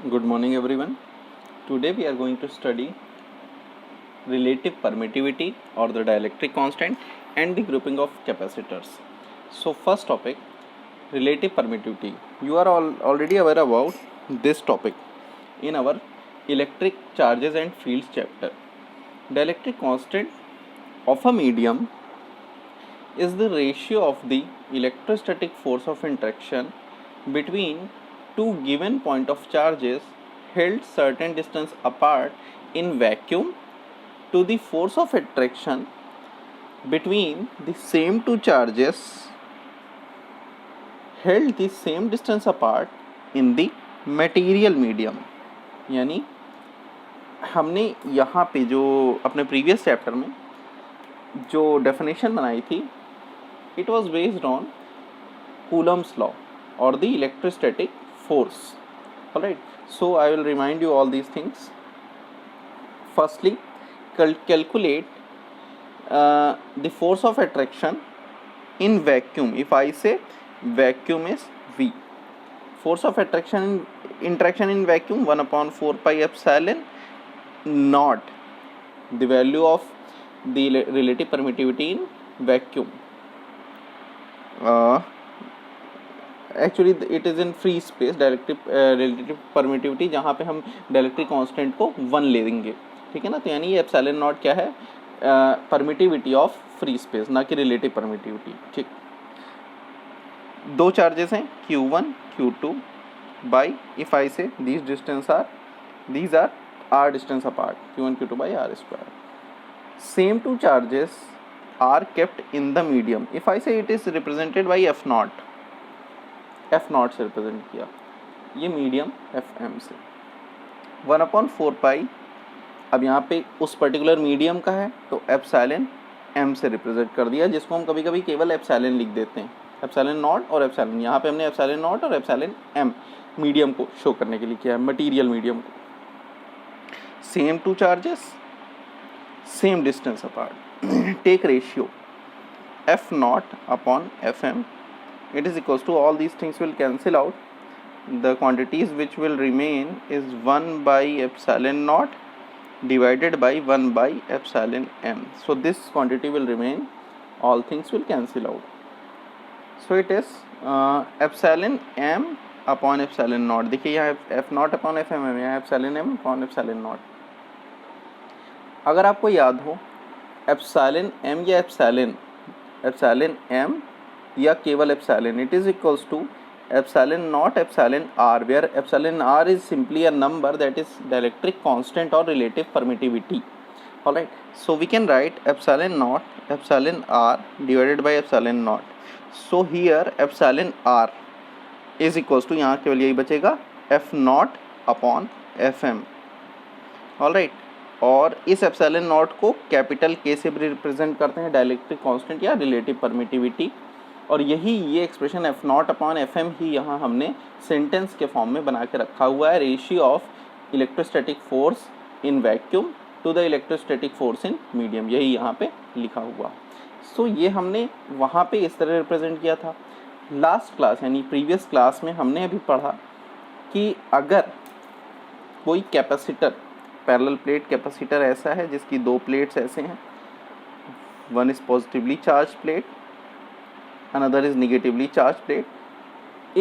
Good morning everyone. Today we are going to study relative permittivity or the dielectric constant and the grouping of capacitors. So first topic, relative permittivity. You are already aware about this topic in our electric charges and fields chapter. Dielectric constant of a medium is the ratio of the electrostatic force of interaction between two given point of charges held certain distance apart in vacuum to the force of attraction between the same two charges held the same distance apart in the material medium. यानी हमने यहाँ पे जो अपने previous chapter में जो definition बनाई थी, it was based on Coulomb's law or the electrostatic force. Alright, so I will remind you all these things. Firstly, calculate the force of attraction in vacuum. If I say vacuum is V, force of attraction interaction in vacuum 1/4 pi epsilon naught, the value of the relative permittivity in vacuum. Actually it is in free space, relative permittivity, जहाँ पे हम dielectric constant को 1 ले देंगे, ठीक है ना. तो यानी ये एप्सिलॉन नॉट क्या है, परमिटिविटी ऑफ फ्री स्पेस, ना कि रिलेटिव परमिटिविटी. ठीक, दो चार्जेस हैं Q1 Q2 by, if I से these are r distance apart, Q1 Q2 by r square. Same two charges are kept in the medium. If I say it is represented by F0 से represent किया, ये medium Fm से 1/4 पाई. अब यहाँ पे उस particular medium का है तो एप्सिलॉन m से रिप्रेजेंट कर दिया, जिसको हम कभी कभी केवल एप्सिलॉन लिख देते हैं, एप्सिलॉन नॉट और एप्सिलॉन. यहाँ पे हमने एप्सिलॉन नॉट और एप्सिलॉन m मीडियम को शो करने के लिए किया है, मटीरियल मीडियम को. Same to charges, same distance apart, take ratio F0/Fm. It is equals to, all these things will cancel out. The quantities which will remain is 1 by epsilon naught divided by 1 by epsilon m. So this quantity will remain, all things will cancel out. So it is epsilon m upon epsilon naught. देखिए यहाँ F0 upon Fm है, यहाँ epsilon m upon epsilon naught. अगर आपको याद हो epsilon m या epsilon m या केवल epsilon, it is equals to epsilon not epsilon r, where epsilon r is simply a number that is dielectric constant or relative permittivity. Alright, so we can write epsilon naught epsilon r divided by epsilon naught. So here epsilon r is equals to, यहाँ केवल यही बचेगा, F0/Fm. Alright, और इस epsilon not को capital K से भी represent करते हैं, डायलेक्ट्रिक कांस्टेंट या रिलेटिव परमिटिविटी. और यही ये एक्सप्रेशन F0/Fm ही यहाँ हमने सेंटेंस के फॉर्म में बना के रखा हुआ है, ratio of electrostatic force in vacuum to the electrostatic force in medium, यही यहाँ पे लिखा हुआ. सो ये हमने वहाँ पे इस तरह रिप्रेजेंट किया था. लास्ट क्लास यानी प्रीवियस क्लास में हमने अभी पढ़ा कि अगर कोई कैपेसिटर, पैरेलल प्लेट कैपेसिटर ऐसा है जिसकी दो प्लेट्स ऐसे हैं, one is positively charge plate, another is negatively charged plate.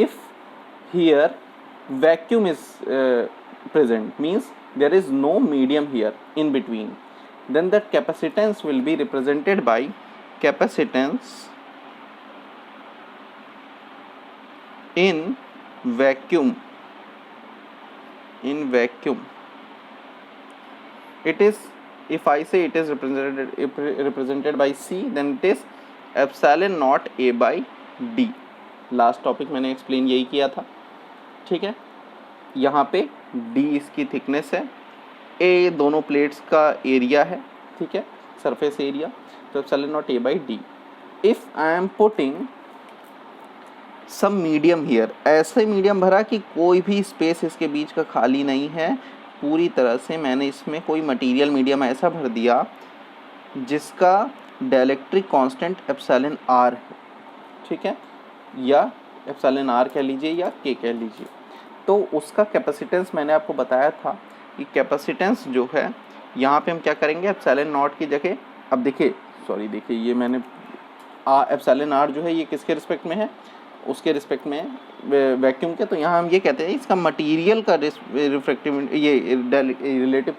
If here vacuum is present, means there is no medium here in between, then that capacitance will be represented by capacitance in vacuum. In vacuum, it is, if I say it is represented by C, then it is epsilon naught A by D. Last topic मैंने explain यही किया था, ठीक है. यहाँ पे D इसकी thickness है, A दोनों प्लेट्स का एरिया है, ठीक है, सरफेस एरिया. तो epsilon naught A by D. If I am putting some medium here, ऐसे मीडियम भरा कि कोई भी स्पेस इसके बीच का खाली नहीं है, पूरी तरह से मैंने इसमें कोई मटीरियल मीडियम ऐसा भर दिया जिसका डायलेक्ट्रिक कांस्टेंट एप्सिलॉन r है, ठीक है, या एप्सिलॉन r कह लीजिए या k कह लीजिए. तो उसका कैपेसिटेंस मैंने आपको बताया था कि कैपेसिटेंस जो है यहाँ पे हम क्या करेंगे, एप्सिलॉन नॉट की जगह, अब देखिए देखिए ये मैंने एप्सिलॉन आर जो है ये किसके रिस्पेक्ट में है, उसके रिस्पेक्ट में वैक्यूम के, तो यहाँ हम ये कहते हैं इसका मटेरियल का रिफ्रैक्टिविटी ये रिलेटिव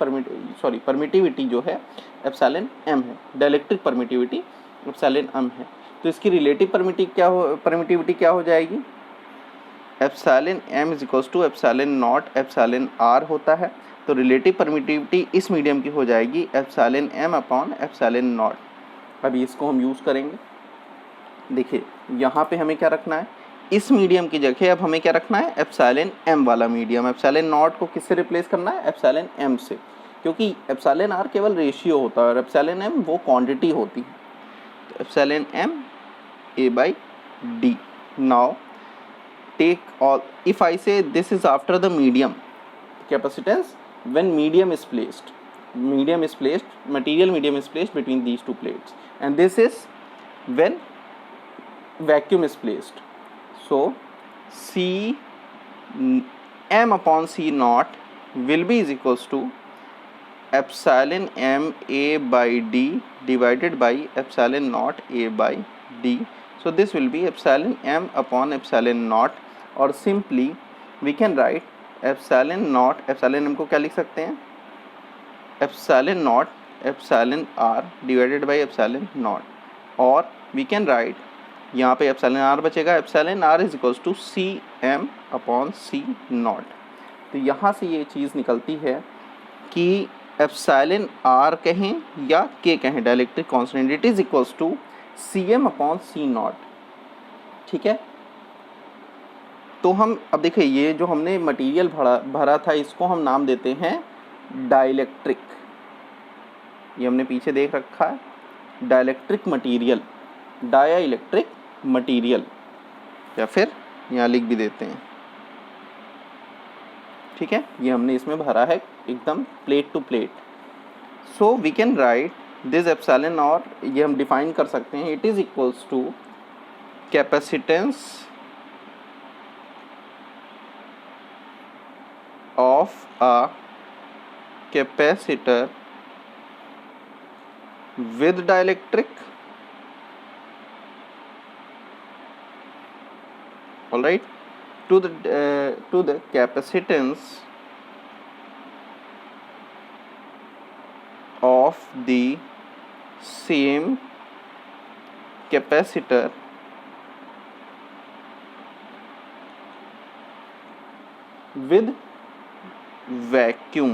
परमिटिविटी जो है एप्सिलॉन एम है, डाइलेक्ट्रिक परमिटिविटी एप्सिलॉन एम है। तो इसकी रिलेटिव परमिटिविटी क्या हो जाएगी, epsilon M is equals to epsilon not epsilon R होता है। तो रिलेटिव परमिटिविटी इस मीडियम की हो जाएगी epsilon M upon epsilon naught. अभी इसको हम यूज़ करेंगे, देखिए यहाँ पे हमें क्या रखना है, इस मीडियम की जगह अब हमें क्या रखना है, एप्सिलॉन एम वाला मीडियम। एप्सिलॉन नॉट को किससे रिप्लेस करना है, एप्सिलॉन एम से, क्योंकि एप्सिलॉन आर केवल रेशियो होता है और एप्सिलॉन एम वो क्वांटिटी होती है। तो epsilon m a by d. Now take all, if I say this is after the medium capacitance when medium is placed, material medium is placed between these two plates, and this is when vacuum is placed. So C m upon C naught will be is equals to epsilon m a by d divided by epsilon naught a by d. So this will be epsilon m upon epsilon naught, or simply we can write epsilon naught, epsilon m को क्या लिख सकते हैं, epsilon not epsilon R divided by epsilon not, और we can write यहाँ पे epsilon R बचेगा, epsilon R is equals to C M upon C naught. तो यहाँ से ये चीज़ निकलती है कि एप्सिलॉन आर कहें या के कहें, dielectric constant, it is equals to C M upon C naught. ठीक है, तो हम अब देखिए ये जो हमने मटेरियल भरा था इसको हम नाम देते हैं डाइलेक्ट्रिक, ये हमने पीछे देख रखा है, डाइलेक्ट्रिक मटेरियल, डाइलेक्ट्रिक मटेरियल, या फिर यहाँ लिख भी देते हैं। ठीक है, ये हमने इसमें भरा है एकदम plate to plate. So we can write this epsilon, और ये हम डिफाइन कर सकते हैं, it is equals to capacitance of a capacitor with dielectric, all right, to the capacitance of the same capacitor with vacuum,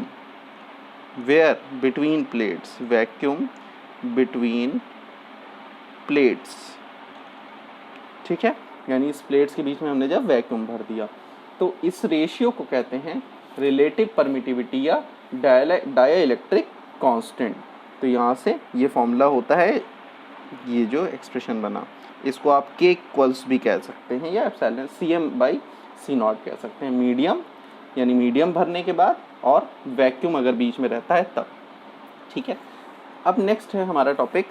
where between plates, vacuum between plates। ठीक है, यानी इस प्लेट्स के बीच में हमने जब वैक्यूम भर दिया, तो इस रेशियो को कहते हैं रिलेटिव परमिटिविटी या डाइलेक्ट्रिक कांस्टेंट। तो यहाँ से ये फॉर्मूला होता है, ये जो एक्सप्रेशन बना, इसको आप के इक्वल्स भी कह सकते हैं या epsilon C M by C naught कह सकते हैं, मीडियम यानी मीडियम भरने के बाद और वैक्यूम अगर बीच में रहता है तब। ठीक है, अब नेक्स्ट है हमारा टॉपिक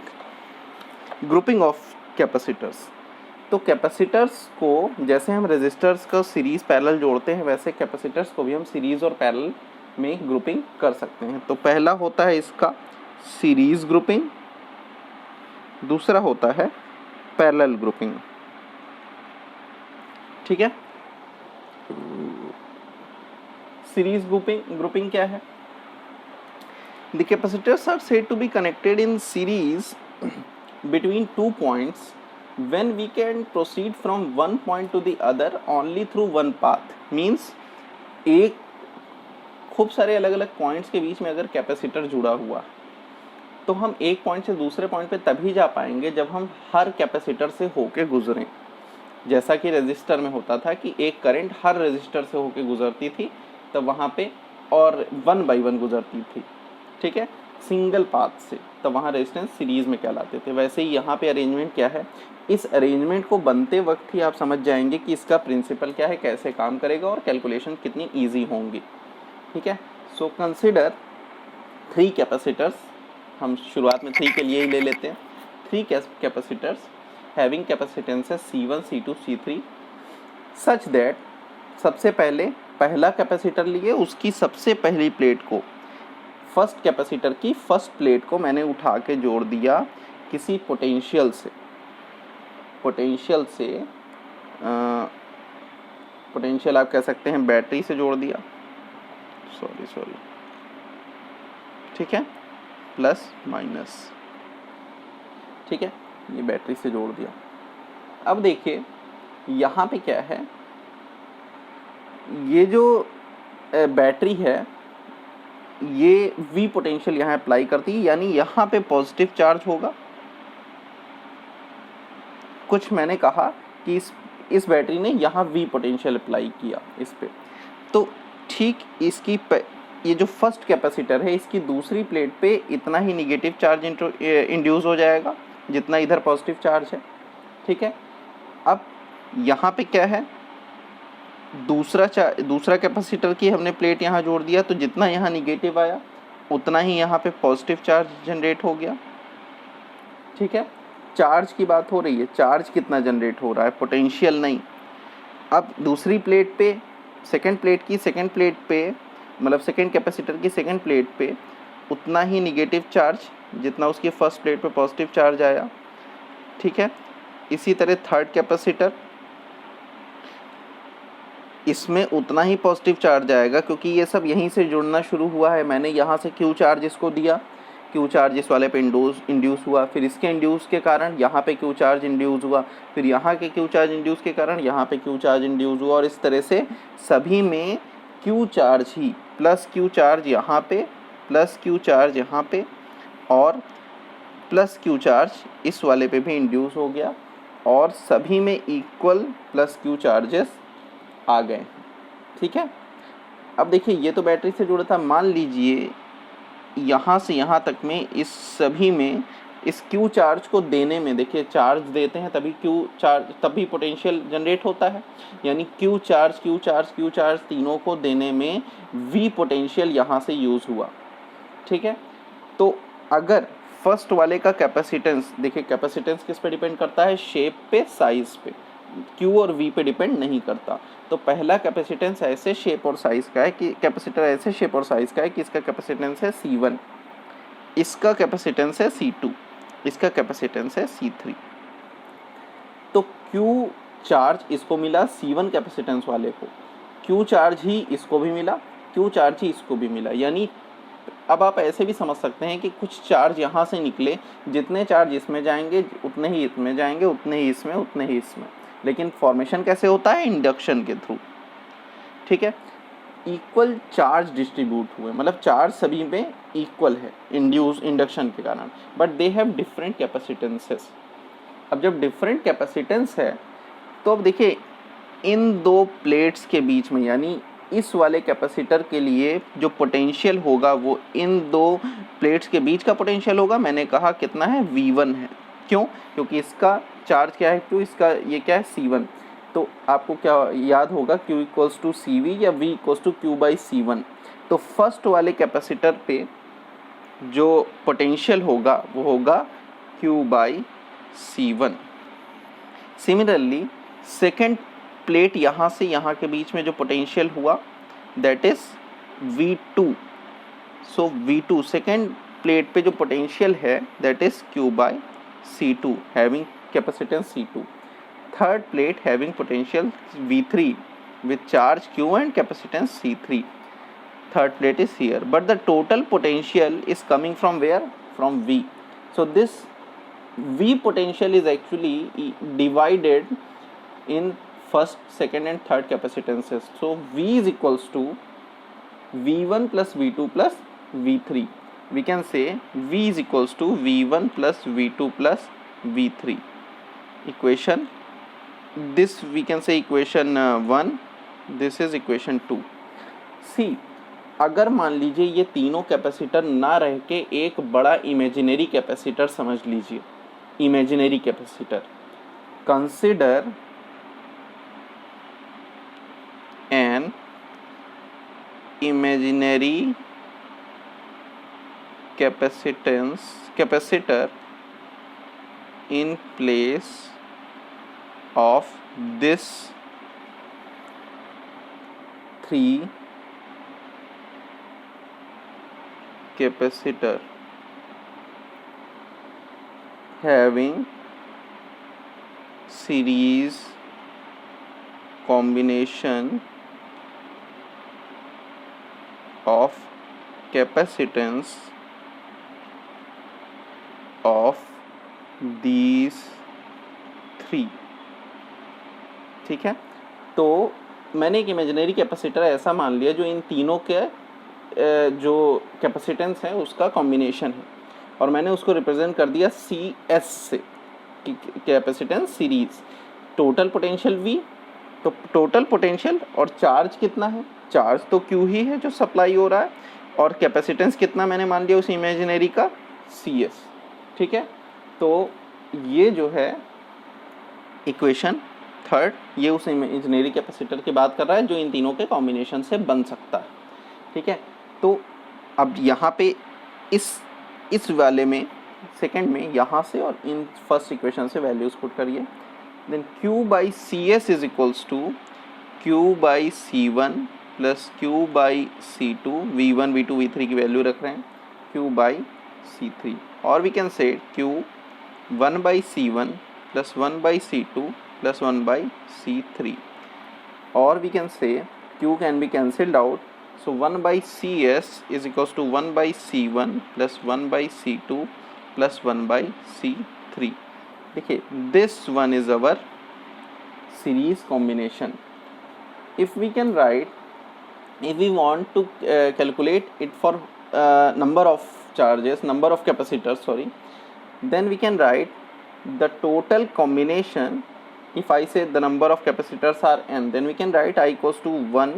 ग्रुपिंग ऑफ कैपेसिटर्स। तो कैपेसिटर्स को जैसे हम रेजिस्टर्स का सीरीज़ पैरेलल जोड़ते हैं, वैसे कैपेसिटर्स को भी हम सीरीज़ और पैरेलल में ग्रुपिंग कर सकते हैं। तो पहला होता है इसका सीरीज़ ग्रुपिंग, दूसरा होता है पैरेलल ग्रुपिंग। ठीक है, सीरीज ग्रुपिंग क्या है? The capacitors are said to be connected in series between 2 points when we can proceed from one point to the other only through one path. Means एक खूब सारे अलग अलग पॉइंट्स के बीच में अगर कैपेसिटर जुड़ा हुआ तो हम एक पॉइंट से दूसरे पॉइंट पे तभी जा पाएंगे जब हम हर कैपेसिटर से होके गुजरें। जैसा कि रेजिस्टर में होता था कि एक करंट हर रेजिस्टर से होके गुजरती थी, तब वहाँ पे और 1 बाई 1 गुजरती थी। ठीक है, सिंगल पाथ से, तब वहाँ रेजिस्टेंस सीरीज़ में कहलाते थे। वैसे ही यहाँ पे अरेंजमेंट क्या है, इस अरेंजमेंट को बनते वक्त ही आप समझ जाएंगे कि इसका प्रिंसिपल क्या है, कैसे काम करेगा और कैलकुलेशन कितनी ईजी होंगी। ठीक है, सो कंसिडर 3 कैपेसिटर्स, हम शुरुआत में 3 के लिए ही ले लेते हैं। 3 capacitors having capacitances C1, C2, C3 such that सबसे पहले पहला कैपेसिटर लिए, उसकी सबसे पहली प्लेट को, फर्स्ट कैपेसिटर की फर्स्ट प्लेट को मैंने उठा के जोड़ दिया किसी पोटेंशियल से, पोटेंशियल आप कह सकते हैं बैटरी से जोड़ दिया, सॉरी, ठीक है, प्लस माइनस, ठीक है, ये बैटरी से जोड़ दिया। अब देखिए यहाँ पे क्या है, ये जो बैटरी है ये V पोटेंशियल यहाँ अप्लाई करती है, यानी यहाँ पे पॉजिटिव चार्ज होगा। कुछ मैंने कहा कि इस बैटरी ने यहाँ V पोटेंशियल अप्लाई किया इस पे, तो ठीक इसकी ये जो फर्स्ट कैपेसिटर है इसकी दूसरी प्लेट पे इतना ही निगेटिव चार्ज इंड्यूस हो जाएगा जितना इधर पॉजिटिव चार्ज है, ठीक है। अब यहाँ पे क्या है, दूसरा कैपेसिटर की हमने प्लेट यहाँ जोड़ दिया, तो जितना यहाँ निगेटिव आया उतना ही यहाँ पे पॉजिटिव चार्ज जनरेट हो गया, ठीक है। चार्ज की बात हो रही है, चार्ज कितना जनरेट हो रहा है, पोटेंशियल नहीं। अब दूसरी प्लेट पे, सेकंड प्लेट पे मतलब सेकंड कैपेसिटर की सेकंड प्लेट पे उतना ही निगेटिव चार्ज जितना उसकी फर्स्ट प्लेट पे पॉजिटिव चार्ज आया, ठीक है। इसी तरह थर्ड कैपेसिटर, इसमें उतना ही पॉजिटिव चार्ज आएगा क्योंकि ये सब यहीं से जुड़ना शुरू हुआ है। मैंने यहाँ से क्यू चार्ज इसको दिया, क्यू चार्ज इस वाले पे इंड्यूस हुआ, फिर इसके इंड्यूस के कारण यहाँ पे क्यू चार्ज इंड्यूस हुआ, फिर यहाँ के क्यू चार्ज इंड्यूस के कारण यहाँ पे क्यू चार्ज इंड्यूस हुआ, और इस तरह से सभी में क्यू चार्ज ही, प्लस क्यू चार्ज यहाँ पे, प्लस क्यू चार्ज यहाँ पे, और प्लस क्यू चार्ज इस वाले पे भी इंड्यूस हो गया, और सभी में इक्वल प्लस क्यू चार्जेस आ गए, ठीक है। अब देखिए ये तो बैटरी से जुड़ा था, मान लीजिए यहाँ से यहाँ तक में इस सभी में इस क्यू चार्ज को देने में, देखिए चार्ज देते हैं तभी पोटेंशियल जनरेट होता है, यानी क्यू चार्ज तीनों को देने में V पोटेंशियल यहाँ से यूज़ हुआ, ठीक है। तो अगर फर्स्ट वाले का कैपेसिटेंस, देखिए कैपेसिटेंस किस पे डिपेंड करता है, शेप पे, साइज पे, Q और V पे डिपेंड नहीं करता। तो पहला कैपेसिटेंस ऐसे शेप और साइज का है कि कैपेसिटर ऐसे शेप और साइज का है कि इसका कैपेसिटेंस है C1, इसका कैपेसिटेंस है C2, इसका कैपेसिटेंस है C3। तो Q चार्ज इसको मिला C1 कैपेसिटेंस वाले को, Q चार्ज ही इसको भी मिला, Q चार्ज ही इसको भी मिला, यानी अब आप ऐसे भी समझ सकते हैं कि कुछ चार्ज यहाँ से निकले, जितने चार्ज इसमें जाएंगे उतने ही इसमें जाएंगे, उतने ही इसमें, उतने ही इसमें, लेकिन फॉर्मेशन कैसे होता है, इंडक्शन के थ्रू, ठीक है। इक्वल चार्ज डिस्ट्रीब्यूट हुए, मतलब चार्ज सभी में इक्वल है इंडक्शन के कारण, बट दे हैव डिफरेंट कैपेसिटेंसेस। अब जब डिफरेंट कैपेसिटेंस है तो अब देखिए इन दो प्लेट्स के बीच में, यानी इस वाले कैपेसिटर के लिए जो पोटेंशियल होगा वो इन दो प्लेट्स के बीच का पोटेंशियल होगा। मैंने कहा कितना है, V1 है। क्यों? क्योंकि इसका चार्ज क्या है, Q, इसका ये क्या है, C1। तो आपको क्या याद होगा, Q इक्वल्स टू CV या V इक्वल्स टू Q/C1। तो फर्स्ट वाले कैपेसिटर पे जो पोटेंशियल होगा वो होगा Q/C1। सिमिलरली सेकेंड प्लेट यहाँ से यहाँ के बीच में जो पोटेंशियल हुआ that is V2। So V2 second plate पे जो पोटेंशियल है that is Q/C2 having capacitance C2। Third plate having potential V3 with charge Q and capacitance C3. Third plate is here, but the total potential is coming from where? From V. So this V potential is actually divided in first, second and third capacitances. So V is equals to V1 plus V2 plus V3. We can say V is equals to V1 plus V2 plus V3. Equation, this we can say equation 1, this is equation 2. See, अगर मान लीजिए ये तीनों capacitor ना रह के एक बड़ा इमेजिनरी कैपेसिटर समझ लीजिए, imaginary capacitor, consider an imaginary capacitor in place of this 3 capacitor having series combination of capacitance of these 3। ठीक है, तो मैंने एक इमेजिनरी कैपेसिटर ऐसा मान लिया जो इन तीनों के जो कैपेसिटेंस है उसका कॉम्बिनेशन है, और मैंने उसको रिप्रेजेंट कर दिया सी एस से, capacitance series. Total potential V, तो टोटल पोटेंशियल और चार्ज कितना है, चार्ज तो क्यू ही है जो सप्लाई हो रहा है, और कैपेसिटेंस कितना मैंने मान लिया उस इमेजिनरी का, सी एस। ठीक है, तो ये जो है इक्वेशन थर्ड, ये उस इमेजिनरी कैपेसिटर की बात कर रहा है जो इन तीनों के कॉम्बिनेशन से बन सकता है। ठीक है, तो अब यहाँ पे इस वाले में सेकंड में यहाँ से और इन फर्स्ट इक्वेशन से वैल्यूज पुट करिए। Then Q by C S is equals to Q by C one plus Q by C two, V one V two V three की वैल्यू रख रहे हैं, Q बाई सी थ्री, और we can say Q 1 by C one plus 1 by C two plus 1 by C three, और we can say Q can be cancelled out, so 1 by Cs is equals to 1 by C1 plus 1 by C2 plus 1 by C3। देखिए, this one is our series combination. If we can write, if we want to calculate it for number of charges, number of capacitors, sorry, then we can write the total combination. If I say the number of capacitors are n, then we can write I equals to 1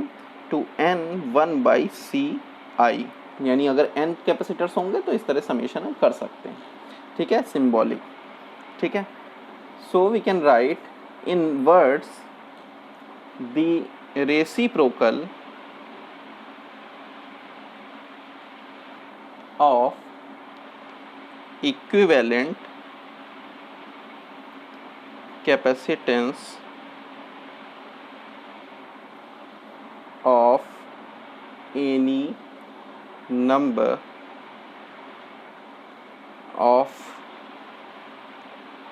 to n 1 by सी आई, यानी अगर n capacitors होंगे तो इस तरह summation हम कर सकते हैं। ठीक है, सिंबॉलिक। ठीक है, so we can write in words the reciprocal of equivalent capacitance of any number of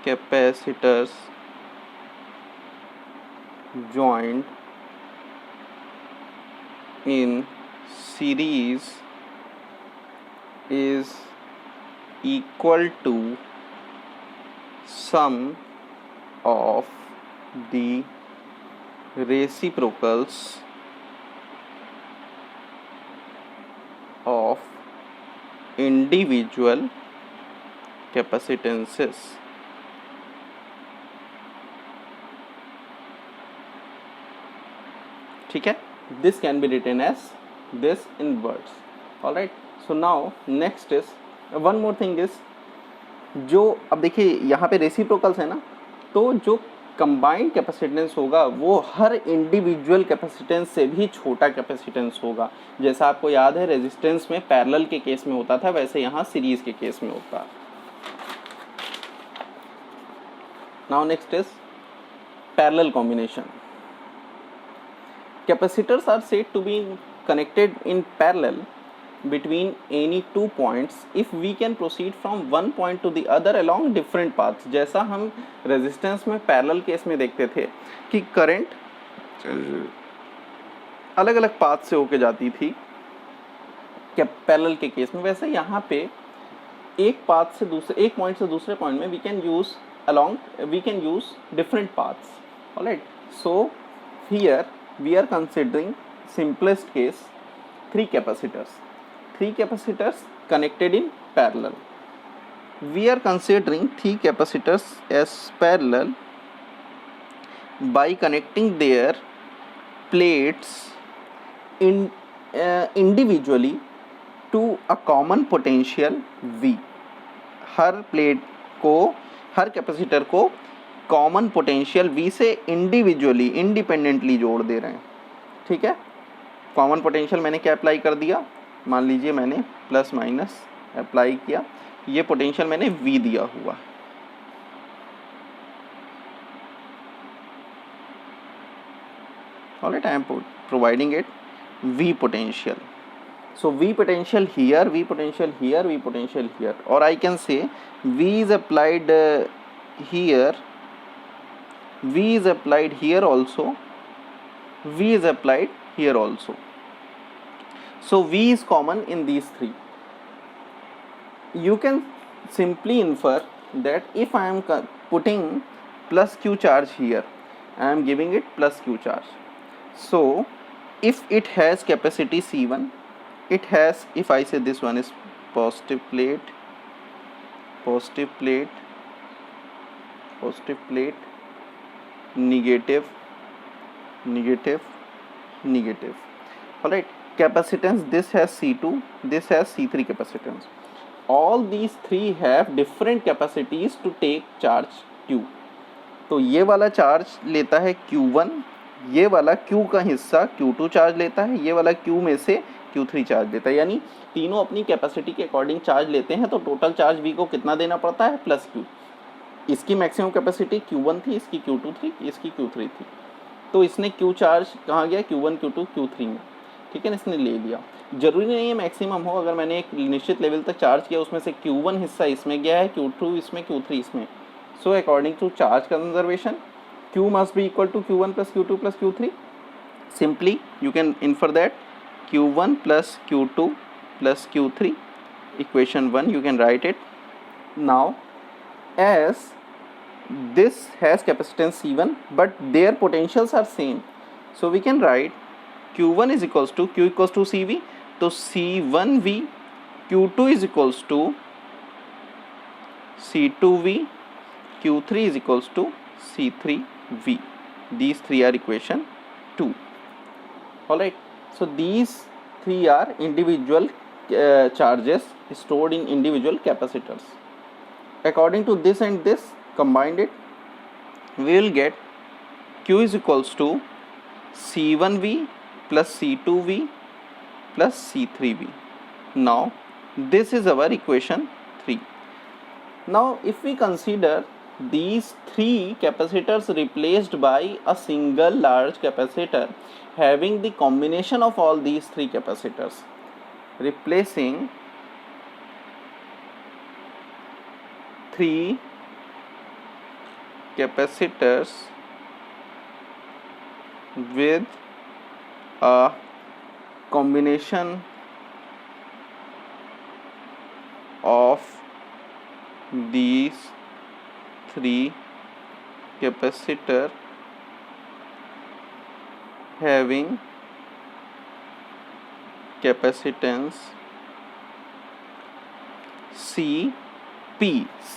capacitors joined in series is equal to sum of the reciprocals of individual capacitances। ठीक है, this can be written as this in words। all right, so now next is one more thing is, जो अब देखिए यहाँ पे reciprocals है ना, तो जो कंबाइंड कैपेसिटेंस होगा वो हर इंडिविजुअल कैपेसिटेंस से भी छोटा कैपेसिटेंस होगा। जैसा आपको याद है रेजिस्टेंस में पैरेलल के केस में होता था, वैसे यहाँ सीरीज के केस में होता है। Now next is parallel combination. Capacitors are said to be connected in parallel between any two points if we can proceed from one point to the other along different paths। जैसा हम resistance में parallel case में देखते थे कि current अलग अलग path से होके जाती थी क्या पैरेलल के केस में, वैसे यहाँ पे एक पाथ से दूसरे, एक पॉइंट से दूसरे पॉइंट में we can use different paths. Alright, so here we are considering simplest case three capacitors connected in parallel। we are considering three capacitors as parallel by connecting their plates individually to a common potential V। Her plate को, हर capacitor को common potential V से individually, independently जोड़ दे रहे हैं। ठीक है, common potential मैंने क्या अप्लाई कर दिया, मान लीजिए मैंने प्लस माइनस अप्लाई किया, ये पोटेंशियल मैंने V दिया हुआ। All right, I am providing it V potential. So V potential here, V potential here, V potential here, or I can say V is applied here, V is applied here also, V is applied here also. So V is common in these three. You can simply infer that if I am putting plus Q charge here, I am giving it plus Q charge. So if it has capacity C1, it has, if I say this one is positive plate, positive plate, positive plate, negative, negative, negative. Alright, capacitance, this has C2, this has C3 capacitance. All these three have different capacities to take charge Q. तो ये वाला charge लेता है Q1, ये वाला Q का हिस्सा Q2 charge लेता है, ये वाला Q में से Q3 चार्ज लेता है, यानी तीनों अपनी कैपेसिटी के अकॉर्डिंग चार्ज लेते हैं। तो टोटल चार्ज V को कितना देना पड़ता है, प्लस Q। इसकी मैक्सिमम कैपेसिटी Q1 थी, इसकी Q2 थी, इसकी Q3 थी, तो इसने Q चार्ज कहाँ गया, Q1, Q2, Q3 में, ठीक है ना, इसने ले लिया। जरूरी नहीं है मैक्सिमम हो, अगर मैंने एक निश्चित लेवल तक चार्ज किया, उसमें से Q1 हिस्सा इसमें गया है, Q2 इसमें, Q3 इसमें। So according to charge conservation, Q must be equal to Q1 plus Q2 plus Q3. Simply you can infer that Q1 plus Q2 plus Q3, equation 1 you can write it. Now as this has capacitance C1 but their potentials are same, so we can write Q1 is equals to Q equals to CV, so C1V, Q2 is equals to C2V, Q3 is equals to C3V. These three are equation 2. Alright, so these three are individual charges stored in individual capacitors. According to this and this, combined it, we will get Q is equals to C1V plus C2V plus C3V. Now this is our equation 3. Now if we consider these three capacitors replaced by a single large capacitor having the combination of all these three capacitors, replacing three capacitors with a combination of these three capacitor having capacitance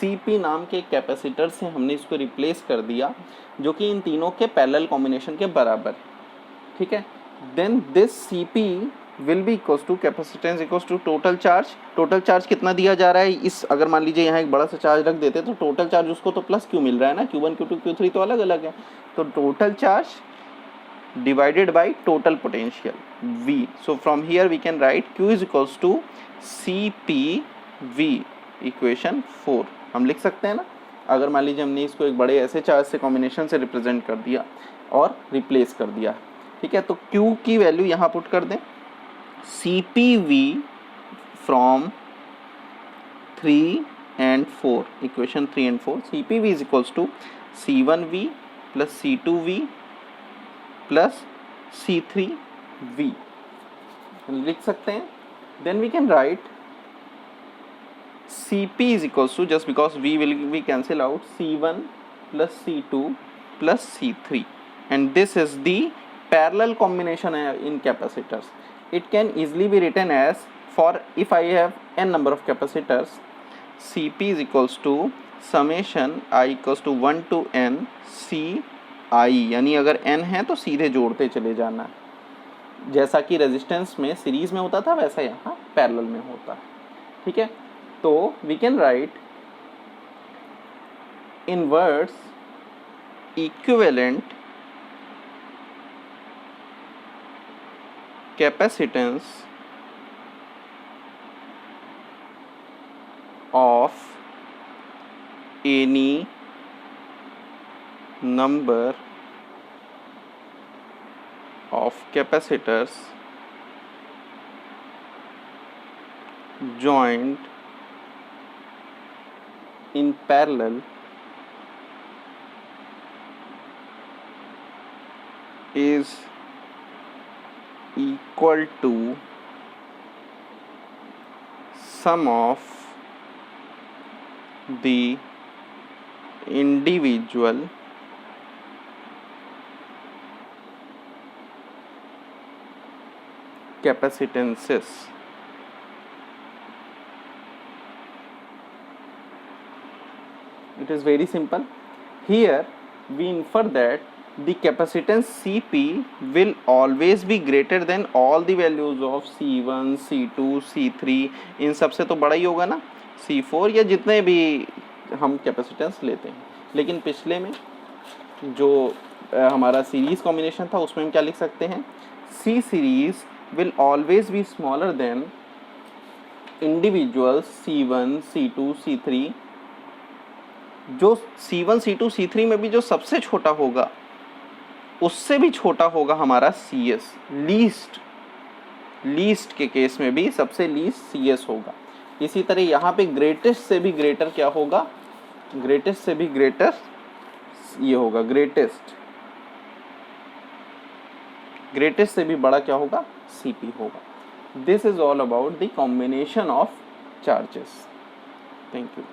CP नाम के capacitor से हमने इसको replace कर दिया, जो कि इन तीनों के पैरेलल कॉम्बिनेशन के बराबर है, ठीक है। Then this CP will be equals to capacitance equals to total charge. Total charge कितना दिया जा रहा है, इस अगर मान लीजिए यहाँ एक बड़ा सा चार्ज रख देते तो टोटल चार्ज उसको तो प्लस Q मिल रहा है ना, Q1, Q2, Q3 तो अलग अलग है, तो total charge divided by total potential V. So from here we can write Q is equals to CPV, equation 4 हम लिख सकते हैं ना। अगर मान लीजिए हमने इसको एक बड़े ऐसे चार्ज से कॉम्बिनेशन से रिप्रेजेंट कर दिया और रिप्लेस कर दिया, ठीक है, तो Q की वैल्यू यहाँ पुट कर दें, CPV from 3 and 4, equation 3 and 4, CPV is equals to C1V plus C2V plus C3V लिख सकते हैं। then we can write CP is equals to, just because V will be cancel out, C1 plus C2 plus C3, and this is the parallel combination in capacitors. It can easily be written as, for if I have n number of capacitors, CP is equals to summation I equals to 1 to n CI, यानी अगर n है तो सीधे जोड़ते चले जाना है, जैसा कि रेजिस्टेंस में सीरीज में होता था वैसा यहाँ पैरेलल में होता है, ठीक है। तो we can write inverse equivalent capacitance of any number of capacitors joined in parallel is equal to sum of the individual capacitances. It is very simple. Here we infer that the capacitance Cp will always be greater than all the values of C1, C2, C3. इन सबसे तो बड़ा ही होगा ना C4 या जितने भी हम capacitance लेते हैं. लेकिन पिछले में जो हमारा सीरीज कॉम्बिनेशन था उसमें हम क्या लिख सकते हैं, C series will always be smaller than individuals C1, C2, C3. जो C1, C2, C3 में भी जो सबसे छोटा होगा उससे भी छोटा होगा हमारा CS. लीस्ट के केस में भी सबसे लीस्ट CS होगा. इसी तरह यहाँ पे ग्रेटेस्ट से भी ग्रेटर क्या होगा, ग्रेटेस्ट से भी ग्रेटर ये होगा, ग्रेटेस्ट से भी बड़ा क्या होगा, Cp होगा. This is all about the combination of charges. Thank you.